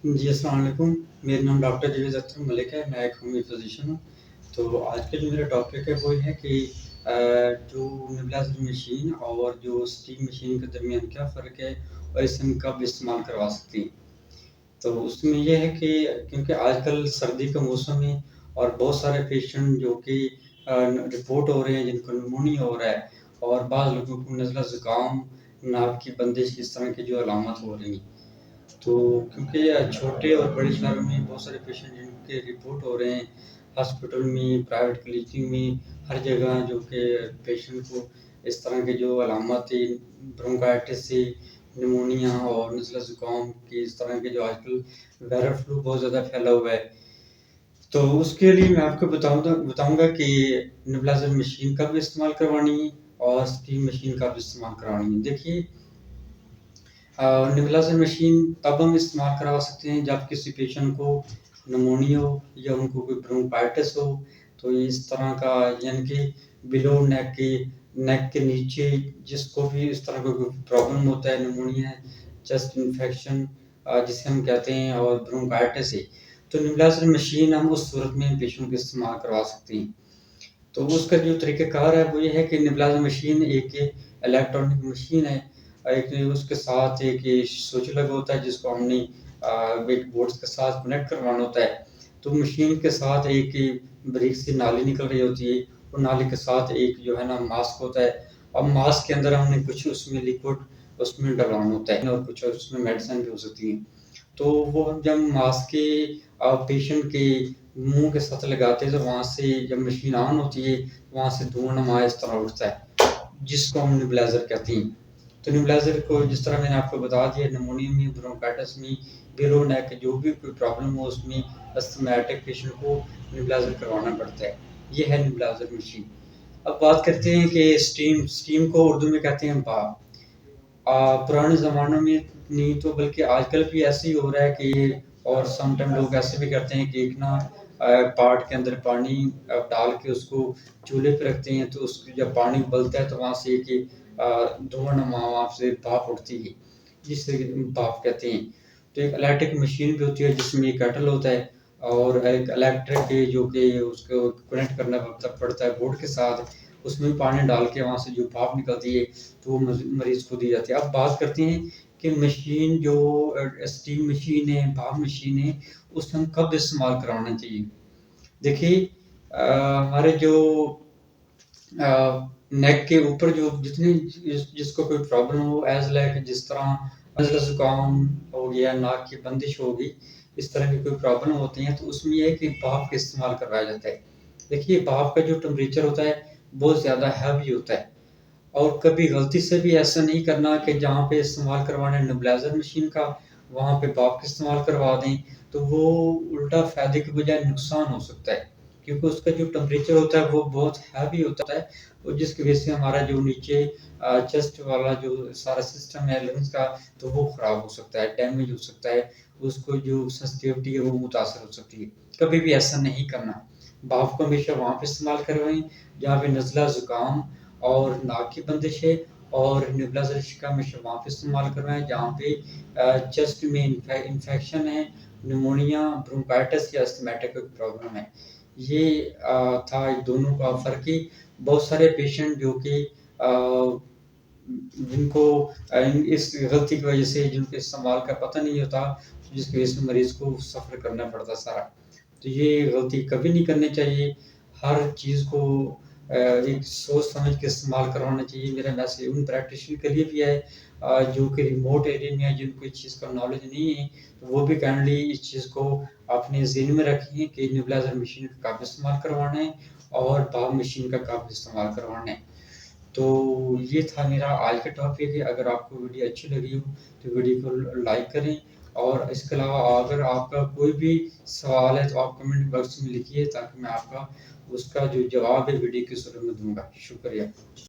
جی، السلام علیکم۔ میرا نام ڈاکٹر جاوید اختر ملک ہے، میں ایک ہومیو فزیشین ہوں۔ تو آج کا جو میرا ٹاپک ہے وہ یہ ہے کہ جو نیبولائزر مشین اور جو اسٹیم مشین کے درمیان کیا فرق ہے اور اسے ہم کب استعمال کروا سکتے ہیں۔ تو اس میں یہ ہے کہ کیونکہ آج کل سردی کا موسم ہے اور بہت سارے پیشنٹ جو کہ رپورٹ ہو رہے ہیں جن کو نمونیا ہو رہا ہے اور بعض لوگوں کو نزلہ زکام، ناک کی بندش، اس طرح کی جو علامات ہو رہی ہیں۔ تو کیونکہ چھوٹے اور بڑے شہروں میں بہت سارے پیشنٹ جن کے رپورٹ ہو رہے ہیں ہاسپٹل میں، پرائیویٹ کلینک میں، ہر جگہ جو کہ پیشنٹ کو اس طرح کے جو علامات تھے برونکائٹس سے، نمونیا اور نزلہ زکام کی، اس طرح کے جو آج کل وائرل فلو بہت زیادہ پھیلا ہوا ہے۔ تو اس کے لیے میں آپ کو بتاؤں گا کہ نیبولائزر مشین کب استعمال کروانی ہے اور اسٹیم مشین کب استعمال کروانی ہے۔ دیکھیے، نیبولائزر مشین تب ہم استعمال کروا سکتے ہیں جب کسی پیشنٹ کو نمونیا ہو یا ان کو کوئی برونکائٹس ہو، تو اس طرح کا، یعنی کہ بلو نیک کے نیچے جس کو بھی اس طرح کا کوئی پرابلم ہوتا ہے، نمونیا ہے، چیسٹ انفیکشن جسے ہم کہتے ہیں، اور برونکائٹس ہے، تو نیبولائزر مشین ہم اس صورت میں پیشنٹ کو استعمال کروا سکتے ہیں۔ تو اس کا جو طریقہ کار ہے وہ یہ ہے کہ نیبولائزر مشین ایک الیکٹرانک مشین ہے، ایک اس کے ساتھ ایک سوئچ لگا ہوتا ہے جس کو ہم نے ایک بورڈ کے ساتھ کنیکٹ کروانا ہوتا ہے۔ تو مشین کے ساتھ ایک بریک سی نالی نکل رہی ہوتی ہے، اور نالی کے ساتھ ایک جو ہے نا ماسک ہوتا ہے، اور ماسک کے اندر ہم نے کچھ اس میں لیکوڈ اس میں ڈلوانا ہوتا ہے، اور کچھ اس میں میڈیسن بھی ہو سکتی ہیں۔ تو وہ ہم جب ماسک کے پیشنٹ کے منہ کے ساتھ لگاتے ہیں تو وہاں سے جب مشین آن ہوتی ہے وہاں سے دھواں نما اس طرح اٹھتا ہے جس کو ہم نیبولائزر کہتے ہیں۔ تو نیبولائزر کو جس طرح میں نے آپ کو بتا دیا، نمونیا میں، برونکائٹس میں، بیلو نیک، جو بھی کوئی پرابلم ہو اس میں استھمیٹک پیشنٹ کو نیبولائزر کروانا پڑتا ہے۔ یہ ہے نیبولائزر مشین۔ اب بات کرتے ہیں کہ اسٹیم کو اردو میں کہتے ہیں بھاپ۔ پرانے زمانوں میں نہیں تو بلکہ آج کل بھی ایسے ہی ہو رہا ہے کہ، اور سم ٹائم لوگ ایسے بھی کرتے ہیں کہ ایک نا پاٹ کے اندر پانی ڈال کے اس کو چولہے پہ رکھتے ہیں، تو اس جب پانی ابلتا ہے تو وہاں سے ایک دھواں نما وہاں سے بھاپ اٹھتی ہے، جس سے بھاپ کہتے ہیں۔ تو ایک الیکٹرک مشین بھی ہوتی ہے جس میں ایک کیٹل ہوتا ہے، اور ایک الیکٹرک جو کہ اس کو کنیکٹ کرنا پڑتا ہے بورڈ کے ساتھ، اس میں پانی ڈال کے وہاں سے جو بھاپ نکلتی ہے تو وہ مریض کو دی جاتی ہے۔ اب بات کرتے ہیں کہ مشین جو اسٹیم مشین ہے، بھاپ مشین ہے، اس ہم کب استعمال کرانا چاہیے۔ دیکھیے، ہمارے جو نیک کے اوپر جو جتنے جس کو کوئی پرابلم ہو، ایز لائک جس طرح نزلہ زکام ہو گیا، ناک کی بندش ہوگی، اس طرح کی کوئی پرابلم ہوتی ہیں، تو اس میں یہ ہے کہ بھاپ کا استعمال کروایا جاتا ہے۔ دیکھیے، بھاپ کا جو ٹمپریچر ہوتا ہے بہت زیادہ ہیوی ہوتا ہے، اور کبھی غلطی سے بھی ایسا نہیں کرنا کہ جہاں پہ استعمال کروانا ہے نیبولائزر مشین کا وہاں پہ بھاپ کا استعمال کروا دیں، تو وہ الٹا فائدے کے بجائے نقصان ہو سکتا ہے، کیونکہ اس کا جو ٹمپریچر ہوتا ہے وہ بہت ہیوی ہوتا ہے، اور جس کی وجہ سے ہمارا جو نیچے چیسٹ والا جو سارا سسٹم ہے لنگس کا، تو وہ خراب ہو سکتا ہے، ڈیمیج ہو سکتا ہے، اس کو جو سنسٹیوٹی ہے وہ متاثر ہو سکتی ہے۔ کبھی بھی ایسا نہیں کرنا۔ بھاپ کو ہمیشہ وہاں پہ استعمال کروائیں جہاں پہ نزلہ زکام اور ناک کی بندش ہے، اور نیبولائزر کا ہمیشہ وہاں پہ استعمال کروائیں جہاں پہ چیسٹ میں انفیکشن ہے، نمونیا، برونکائٹس یا استھمیٹک کوئی پرابلم ہے۔ یہ تھا دونوں کا فرق ہی۔ بہت سارے پیشنٹ جو کہ جن کو اس غلطی کی وجہ سے، جن کے استعمال کا پتہ نہیں ہوتا، جس کی وجہ سے مریض کو سفر کرنا پڑتا سارا، تو یہ غلطی کبھی نہیں کرنی چاہیے۔ ہر چیز کو ایک سوچ سمجھ کے استعمال کروانا چاہیے۔ میرا میسیج ان پریکٹیشنر کے لیے بھی ہے جو کہ ریموٹ ایریا میں ہے، جن کو اس چیز کا نالج نہیں ہے، تو وہ بھی کائنڈلی اس چیز کو اپنے ذہن میں رکھیں کہ نیبولائزر مشین کا کب استعمال کروانا ہے اور بھاپ مشین کا کب استعمال کروانا ہے۔ تو یہ تھا میرا آج کا ٹاپک ہے۔ اگر آپ کو ویڈیو اچھی لگی ہو تو ویڈیو کو لائک کریں، اور اس کے علاوہ اگر آپ کا کوئی بھی سوال ہے تو آپ کمنٹ باکس میں لکھیے تاکہ میں آپ کا اس کا جو جواب ہے ویڈیو کی صورت میں دوں گا۔ شکریہ۔